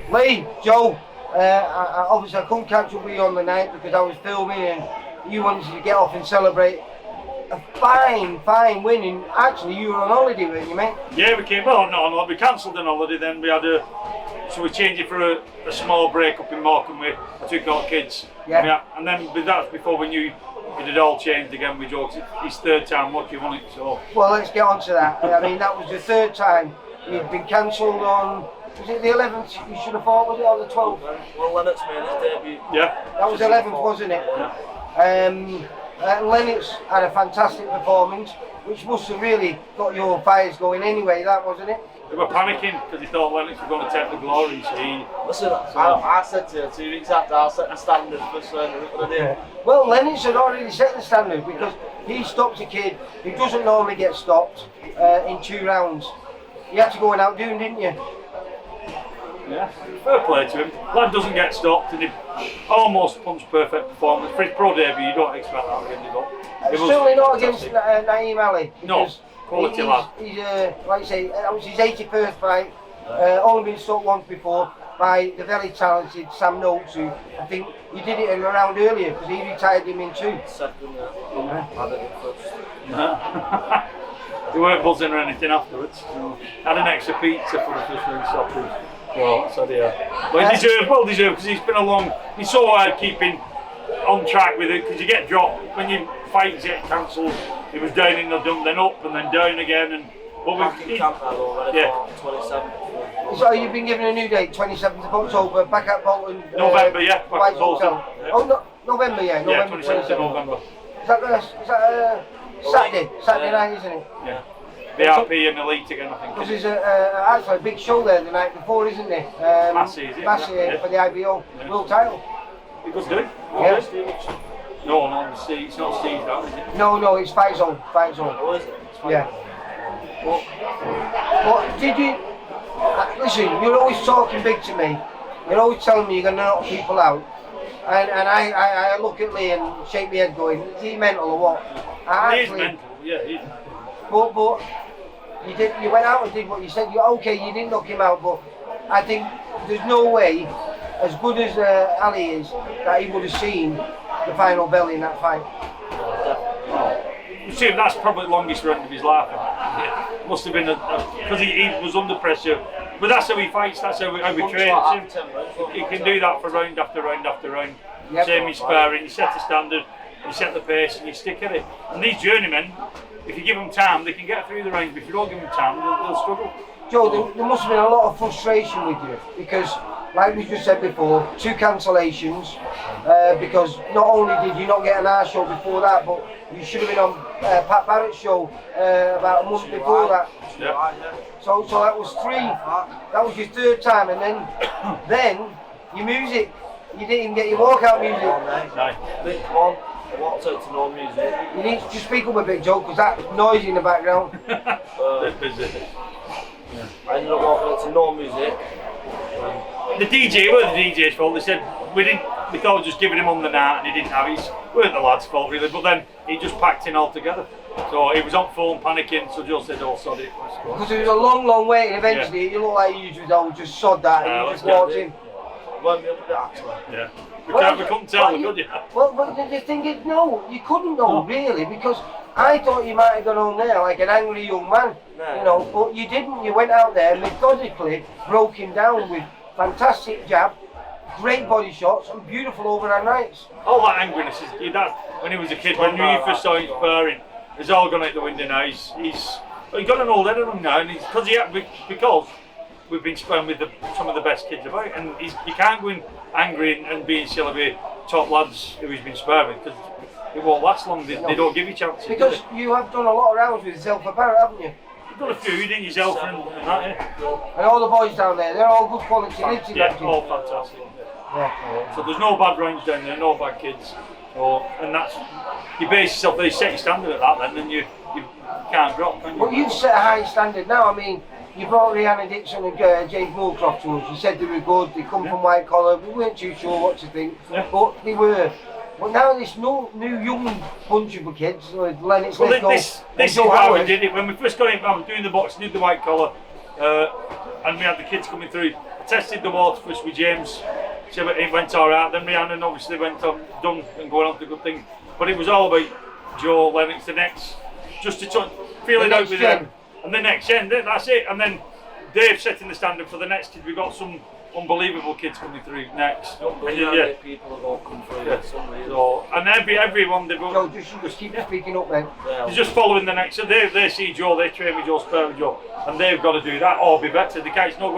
Lee, Joe, obviously I couldn't catch up with you on the night because I was filming and you wanted to get off and celebrate a fine win. And actually you were on holiday, weren't you, mate? Yeah, we came, well, not on holiday, we cancelled an holiday, then we had so we changed it for a small break up in Morecambe. I took our kids. Yeah. And then with that, before we knew it had all changed again with Joe. It's third time lucky, wasn't it? So. Well, let's get on to that. I mean, that was the third time you'd been cancelled on, was it the 11th you should have thought, was it, or the 12th? Well, Lennox made his debut. Yeah. That was 11th, wasn't it? Yeah. Lennox had a fantastic performance, which must have really got your fires going anyway, that wasn't it? They were panicking because they thought Lennox were going to take the glory. Listen, I said to you 2 weeks after I set the standard for certain what I did. Well, Lennox had already set the standard because he stopped a kid who doesn't normally get stopped in 2 rounds. You had to go and outdo him, didn't you? Yeah, fair play to him. Lad doesn't get stopped and he almost punch perfect performance. For his pro debut, you don't expect that against him. Certainly not against Naeem Ali. No, quality lad. He's like I say, that was his 81st fight. Only been stopped once before by the very talented Sam Noakes, who I think he did it in a round earlier because he retired him in 2. Second, I did it first. They weren't buzzing or anything afterwards. So had an extra pizza for the first round stoppers. Well, so yeah. But he well deserved because he's been he's so hard keeping on track with it because you get dropped when your fights get cancelled. He was down in the dump, then up and then down again. And back in camp now already for 27th. So you've been given a new date, 27th of October, back at Bolton. November, yeah. Back at Bolton. Yeah. Oh, no, November, yeah. November 27th of November. Is that Saturday night, isn't it? Yeah. VIP and Elite again, I think. Because there's actually a big show there the night before, isn't there? Massey, is it? Massey for the IBO world title. You good doing? Yeah. No, it's not Steve, that is it? No, it's Fight Zone. Oh, is it? Yeah. But did you... listen, you're always talking big to me. You're always telling me you're going to knock people out. And I look at Lee and shake my head going, is he mental or what? He is mental, yeah, he is. But you went out and did what you said. You didn't knock him out, but I think there's no way, as good as Ali is, that he would have seen the final bell in that fight. You see, that's probably the longest round of his life. It must have been because he was under pressure. But that's how he fights. That's how we train. He can do that for round after round after round. Yep. Same in sparring. You set the standard, you set the pace, and you stick at it. And these journeymen, if you give them time, they can get through the range. But if you don't give them time, they'll struggle. Joe, there must have been a lot of frustration with you because, like we just said before, 2 cancellations. Because not only did you not get an R show before that, but you should have been on Pat Barrett's show about a month before that. Yeah. So that was 3. That was your 3rd time, and then your music. You didn't even get your walkout music. Come on. I walked out to no music. You need to speak up a bit, Joe, because that noise in the background. They're busy. I ended up walking out to no music. The DJ, it wasn't the DJ's fault. They said we thought we were just giving him on the night and he didn't have it. It weren't the lad's fault really, but then he just packed in altogether. So he was on phone panicking, so Joe said, oh, sod it, let's go. Because it was a long wait, and eventually you look like you just sod that and you just walked in. Wound me up a bit actually. Yeah. We couldn't tell, could you? Well, but the thing is, no, you couldn't know really, because I thought you might have gone on there like an angry young man, you know, but you didn't. You went out there methodically, broke him down with fantastic jab, great body shots, and beautiful overhand rights. All that angriness is when he was a kid, when you first saw him sparring, it's all gone out the window now. He's got an old head on him now, and because we've been sparring with some of the best kids about, and you can't go in angry and being silly with top lads who he's been sparring with, because it won't last long. They don't give you chances. Because you have done a lot of rounds with Zelfa Barrett, haven't you? You've got a few, didn't you, Zelfa and that, yeah? And all the boys down there, they're all good quality kids. Yeah, all fantastic. Yeah. So there's no bad rounds down there, no bad kids. So, and that's, you base yourself, they set your standard at that then you can't drop, can you? But you've set a high standard now. I mean, you brought Rihanna Dixon and James Moorcroft to us. You said they were good, they come from white collar, we weren't too sure what to think, but they were. But now this new young bunch of kids, Lennox, well, this is how we did it. When we first got in, I was doing the boxing, did the white collar, and we had the kids coming through. I tested the water first with James, so it went alright. Then Rhiannon obviously went on, done and going on to good things. But it was all about Joe, Lennox, the next, just to feel it out with them. And the next gen, that's it. And then Dave setting the standard for the next kid. We've got some unbelievable kids coming through next. Yeah, people have all come through. Yeah. So, and everyone they've Joe, just keep speaking up then. they're just following the next. So they see Joe, they train with Joe, spar with Joe, and they've got to do that or be better. The guy's no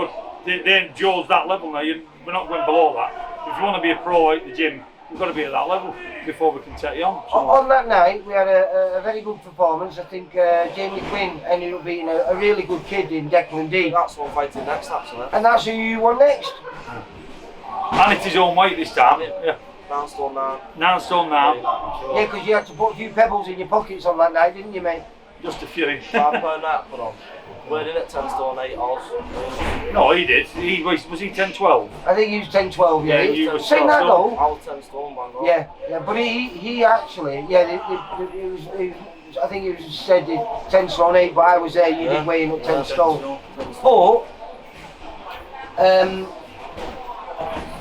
good. Joe's that level now. We're not going below that. If you want to be a pro at the gym, you've got to be at that level before we can take you on. So. On that night, we had a very good performance. I think Jamie Quinn ended up beating a really good kid in Declan D. That's one fighting next, actually. And that's who you won next. And it's his own weight this time. Yeah. 9 stone 9. 9 stone now. Yeah, because you had to put a few pebbles in your pockets on that night, didn't you, mate? Just a few. £5 that put on. We're in at 10 stone 8 also. No, he did. Was he 10-12? I think he was 10-12, yeah. Yeah, you were Saying that though. I was 10 stone, bang on. Yeah, but he actually, it was, I think it was said 10 stone 8, but I was there, you did weigh in at 10 stone. But,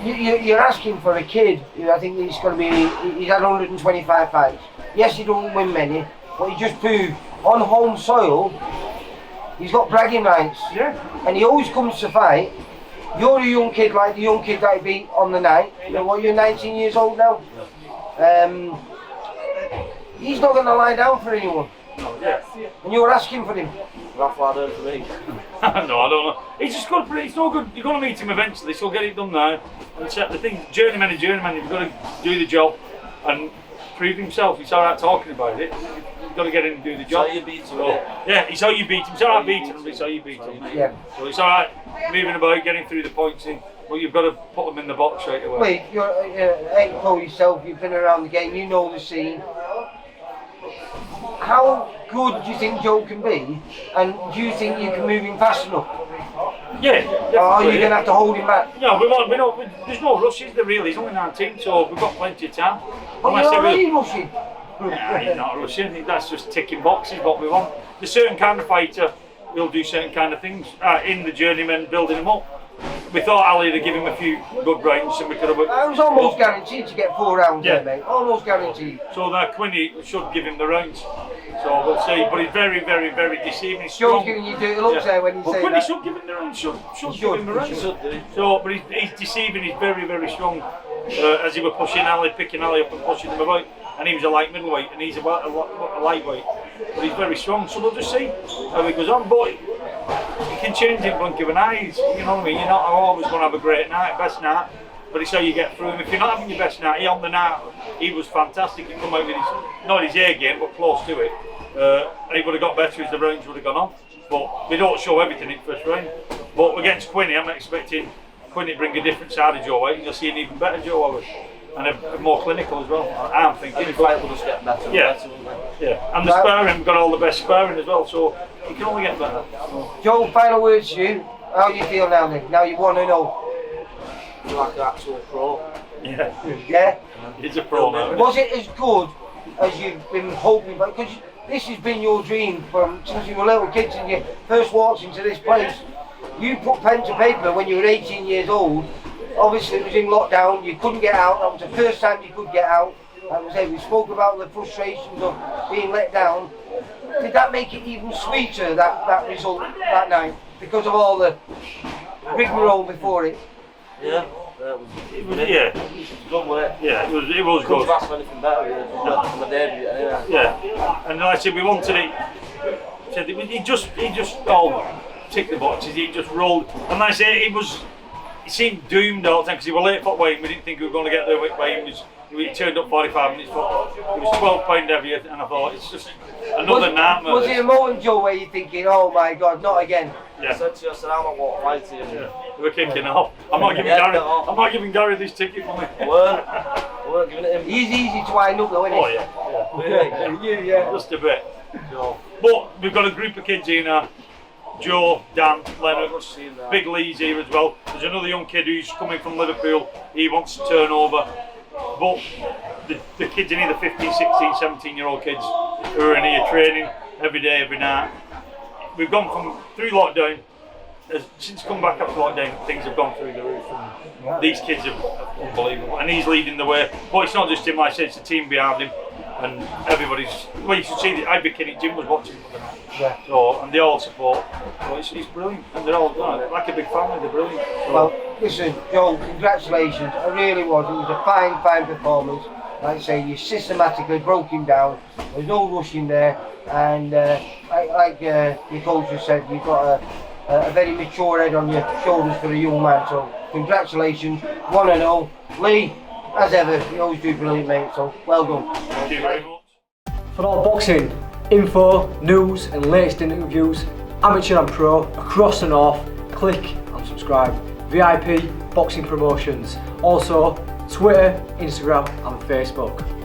you're asking for a kid who I think he's going to be, he's had 125 fights. Yes, he don't win many, but he just proved on home soil, he's got bragging rights. Yeah. And he always comes to fight. You're a young kid like the young kid that he beat on the night. You're 19 years old now. He's not going to lie down for anyone. Yeah. And you're asking for him. That's what I done for me. No, I don't know. He's just got to. It's no good. You're going to meet him eventually, so get it done now. And set the thing, journeyman, you've got to do the job and prove himself. It's alright talking about it. You've got to get in and do the job. So you beat him, yeah, it's how you beat him. It's alright beating him, but it's how you beat him. Yeah. So it's alright moving about, getting through the points in, but you've got to put them in the box straight away. Wait, you're ex-pro yourself, you've been around the game, you know the scene. How good do you think Joe can be? And do you think you can move him fast enough? Yeah, Or are you going to have to hold him back? Yeah, there's no rush, is there really? He's only 19, so we've got plenty of time. But you're already rushing. Nah, he's not rushing. That's just ticking boxes, what we want. There's certain kind of fighter will do certain kind of things in the journeyman, building them up. We thought Ali would give him a few good rounds and we could have... I was almost guaranteed to get 4 rounds Yeah. there, mate. Almost guaranteed. So that Quinny should give him the rounds. So we'll see. But he's very, very, very deceiving. He's strong. Joe's giving you dirty looks there when you But say Quinny that. should give him the rounds. Should He give him the should, rounds. he should. So, but he's deceiving. He's very, very strong. As he were pushing Ali, picking Ali up and pushing him about. And he was a light middleweight, and he's a lightweight. But he's very strong. So we'll just see how he goes on. But he can change in blink of an eye. You know what I mean? You're not always going to have a great night, best night. But it's how you get through him. If you're not having your best night, on the night, he was fantastic. He come out with his, not his A game, but close to it. And he would have got better as the rounds would have gone on. But they don't show everything in the first round. But against Quinny, I'm expecting Quinny to bring a different side of Joe out. You'll see an even better Joe Howarth. And a more clinical as well. I'm thinking. Every fight will just get better and better, won't they? Yeah. And the sparring, we've got all the best sparring as well, so you can only get better. Joe, final words to you. How do you feel now then? Now you want to know. You're like an actual pro. Yeah. Yeah? He's a pro now. Was it as good as you've been hoping? Because this has been your dream since you were little kids and you first walked into this place. You put pen to paper when you were 18 years old. Obviously it was in lockdown, you couldn't get out. That was the first time you could get out. Like I say, we spoke about the frustrations of being let down. Did that make it even sweeter, that result that night? Because of all the rigmarole before it? Yeah. It was, yeah. Good work. Yeah, it was Couldn't good. ask for anything better really, from my debut anyway. Yeah. And like I said, we wanted it. He just ticked the boxes, he just rolled. And like I say, he seemed doomed all the time because he was late for weighing. We didn't think we were going to get there with weighing. He turned up 45 minutes for it was 12 pound heavier, and I thought it's just another nightmare. Was it a moment, Joe, where you're thinking, oh my God, not again? I said to you, I said, I'm not going to fight you. Yeah. We're kicking off. I'm not giving Gary this ticket money. We weren't giving it him. He's easy to wind up though, isn't he? Oh yeah. Yeah. Just a bit. But we've got a group of kids here now. Joe, Dan, Leonard, Big Lee's here as well. There's another young kid who's coming from Liverpool. He wants to turn over. But the kids in here, the 15, 16, 17-year-old kids who are in here training every day, every night. We've gone through lockdown since come back after lockdown, things have gone through the roof, and these kids are unbelievable. And he's leading the way. But it's not just him, like I said, it's the team behind him, and everybody's. Well, you should see that Ibikini Jim was watching the night. Yeah. So, and they all support. So it's brilliant, and they're all like a big family. They're brilliant. So, well, listen, Joe, congratulations. It really was. It was a fine performance. Like I say, you systematically broke him down. There's no rushing there, and like your coach just said, you've got a very mature head on your shoulders for a young man. So congratulations, 1-0. Lee, as ever, you always do brilliant, mate. So well done. thank you very much. For all boxing info, news and latest interviews, amateur and pro, across the north, click and subscribe. VIP Boxing Promotions. Also Twitter, Instagram and Facebook.